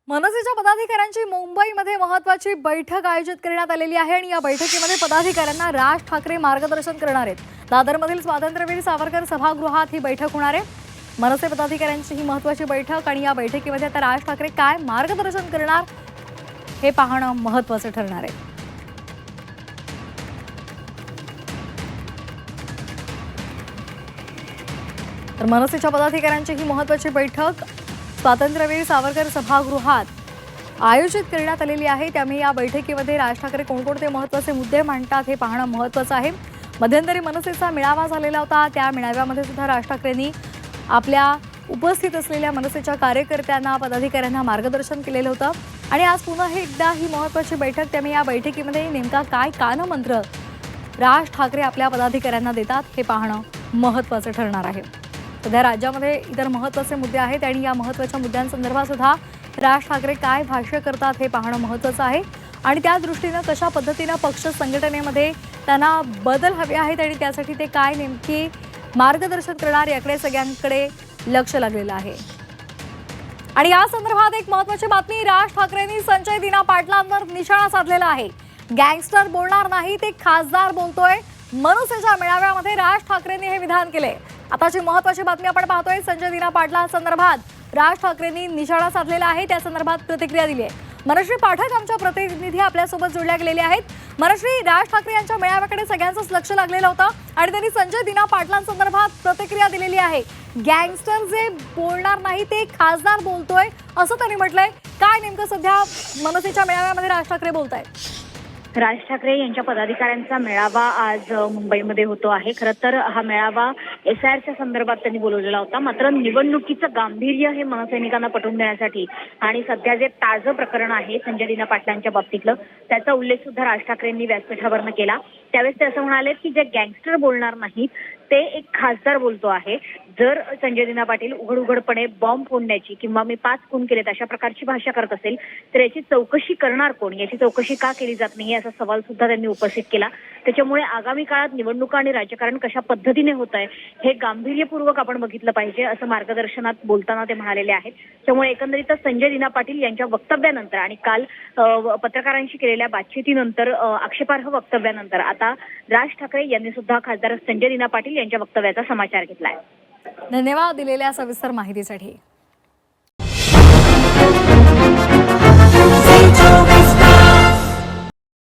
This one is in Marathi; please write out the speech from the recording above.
मनसेच्या पदाधिकाऱ्यांची मुंबईमध्ये महत्त्वाची बैठक आयोजित करण्यात आलेली आहे आणि या बैठकीमध्ये पदाधिकाऱ्यांना राज ठाकरे मार्गदर्शन करणार आहेत। दादरमधील स्वातंत्र्यवीर सावरकर सभागृहात ही बैठक होणार आहे। मनसे पदाधिकाऱ्यांची ही महत्त्वाची बैठक आणि या बैठकीमध्ये आता राज ठाकरे काय मार्गदर्शन करणार हे पाहणं महत्त्वाचं ठरणार आहे। तर मनसेच्या पदाधिकाऱ्यांची ही महत्त्वाची बैठक स्वातंत्र्यवीर सावरकर सभागृहात आयोजित करण्यात आलेली आहे। त्यामुळे या बैठकीमध्ये राज ठाकरे कोणकोणते महत्त्वाचे मुद्दे मांडतात हे पाहणं महत्त्वाचं आहे। मध्यंतरी मनसेचा मेळावा झालेला होता, त्या मेळाव्यामध्ये सुद्धा राज ठाकरेंनी आपल्या उपस्थित असलेल्या मनसेच्या कार्यकर्त्यांना पदाधिकाऱ्यांना मार्गदर्शन केलेलं होतं आणि आज पुन्हा एकदा ही महत्त्वाची बैठक। त्यामुळे या बैठकीमध्ये नेमका काय कानमंत्र राज ठाकरे आपल्या पदाधिकाऱ्यांना देतात हे पाहणं महत्त्वाचं ठरणार आहे। सध्या राज्यामध्ये इतर महत्त्वाचे मुद्दे आहेत आणि या महत्त्वाच्या मुद्द्यांसंदर्भात सुद्धा राज ठाकरे काय भाष्य करतात हे पाहणं महत्त्वाचं आहे आणि त्या दृष्टीनं कशा पद्धतीनं पक्ष संघटनेमध्ये त्यांना बदल हवे आहेत आणि त्यासाठी ते काय नेमकी मार्गदर्शन करणार याकडे सगळ्यांकडे लक्ष लागलेलं आहे। आणि या संदर्भात एक महत्त्वाची बातमी, राज ठाकरेंनी संजय दिना पाटलांवर निशाणा साधलेला आहे। गँगस्टर बोलणार नाही ते खासदार बोलतोय। मनसेच्या मेळाव्यामध्ये राज ठाकरेंनी हे विधान केले। आताची महत्त्वाची बातमी आपण पाहतोय, संजय दिना पाटलांसंदर्भात राज ठाकरेंनी निशाणा साधलेला आहे, त्या संदर्भात प्रतिक्रिया दिली आहे। मनश्री पाठक आमच्या प्रतिनिधी आपल्यासोबत जोडल्या गेलेले आहेत। मनश्री, राज ठाकरे यांच्या मेळाव्याकडे सगळ्यांचंच लक्ष लागलेलं होतं आणि त्यांनी संजय दिना पाटलांसंदर्भात प्रतिक्रिया दिलेली आहे। गँगस्टर जे बोलणार नाही ते खासदार बोलतोय असं त्यांनी म्हटलंय। काय नेमकं सध्या मनसेच्या मेळाव्यामध्ये राज ठाकरे बोलतायत? राज ठाकरे यांच्या पदाधिकाऱ्यांचा मेळावा आज मुंबईमध्ये होतो आहे। खरं तर हा मेळावा SIRच्या संदर्भात त्यांनी बोलवलेला होता, मात्र निवडणुकीचं गांभीर्य हे मनसैनिकांना पटवून देण्यासाठी आणि सध्या जे ताजं प्रकरण आहे संजय दिना पाटलांच्या बाबतीतलं त्याचा उल्लेख सुद्धा राज ठाकरेंनी व्यासपीठावरनं केला। त्यावेळेस ते असं म्हणाले की जे गँगस्टर बोलणार नाहीत ते एक खासदार बोलतो आहे। जर संजय दिना पाटील उघडपणे बॉम्ब फोडण्याची किंवा मी 5 खून केलेत अशा प्रकारची भाषा करत असेल तर याची चौकशी करणार कोण, याची चौकशी का केली जात नाही असा सवाल सुद्धा त्यांनी उपस्थित केला। त्याच्यामुळे आगामी काळात निवडणुका आणि राजकारण कशा पद्धतीने होत आहे हे गांभीर्यपूर्वक आपण बघितलं पाहिजे असं मार्गदर्शनात बोलताना ते म्हणालेले आहेत। त्यामुळे एकंदरीतच संजय दिना पाटील यांच्या वक्तव्यानंतर आणि काल पत्रकारांशी केलेल्या बातचीतीनंतर आक्षेपार्ह वक्तव्यानंतर आता राज ठाकरे यांनी सुद्धा खासदार संजय दिना पाटील यांच्या वक्तव्याचा समाचार घेतलाय। धन्यवाद दिलेल्या सविस्तर माहितीसाठी।